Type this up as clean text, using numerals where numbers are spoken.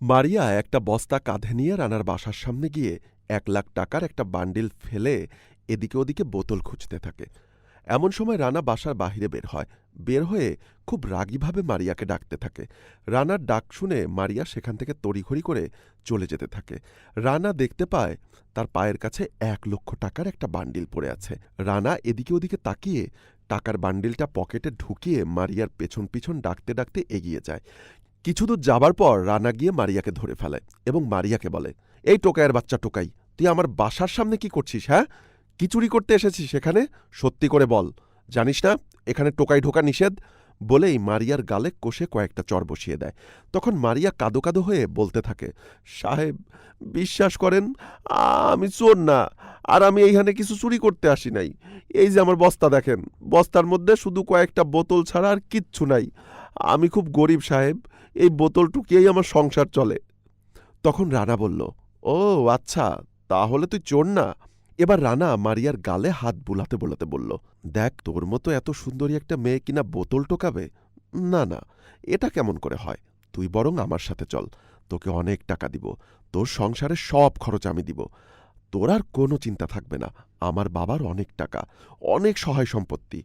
মারিয়া একটা বস্তা কাঁধে নিয়ে রানার বাসার সামনে গিয়ে ১,০০,০০০ টাকার একটা বান্ডিল ফেলে এদিকে ওদিকে বোতল খুঁজতে থাকে। এমন সময় রানা বাসার বাহিরে বের হয়। বের হয়ে খুব রাগীভাবে মারিয়াকে ডাকতে থাকে। রানার ডাক শুনে মারিয়া সেখান থেকে তড়িঘড়ি করে চলে যেতে থাকে। রানা দেখতে পায় তার পায়ের কাছে ১,০০,০০০ টাকার একটা বান্ডিল পড়ে আছে। রানা এদিকে ওদিকে তাকিয়ে টাকার বান্ডিলটা পকেটে ঢুকিয়ে মারিয়ার পেছন পিছন ডাকতে ডাকতে এগিয়ে যায়। কিছুদূর যাবার পর রানা গিয়ে মারিয়াকে ধরে ফেলে এবং মারিয়াকে বলে, এই টোকাইয়ের বাচ্চা টোকাই, তুই আমার বাসার সামনে কি করছিস? হ্যাঁ, কি চুরি করতে এসেছিস সেখানে? সত্যি করে বল, জানিস না এখানে টোকাই ঢোকা নিষেধ? বলেই মারিয়ার গালে কষে কয়েকটা চড় বসিয়ে দেয়। তখন মারিয়া কাদো কাদো হয়ে বলতে থাকে, সাহেব বিশ্বাস করেন, আমি চোর না, আর আমি এইখানে কিছু চুরি করতে আসি নাই। এই যে আমার বস্তা দেখেন, বস্তার মধ্যে শুধু কয়েকটা বোতল ছাড়া আর কিচ্ছু নাই। আমি খুব গরিব সাহেব, এই বোতল টুকিয়েই আমার সংসার চলে। তখন রানা বলল, ও আচ্ছা, তাহলে তুই চোর না? এবার রানা মারিয়ার গালে হাত বুলাতে বুলাতে বলল, দেখ তোর মতো এত সুন্দরী একটা মেয়ে কিনা বোতল টোকাবে? না না, এটা কেমন করে হয়? তুই বরং আমার সাথে চল, তোকে অনেক টাকা দিব, তোর সংসারের সব খরচ আমি দিব। তোর আর কোনো চিন্তা থাকবে না, আমার বাবার অনেক টাকা, অনেক সহায় সম্পত্তি।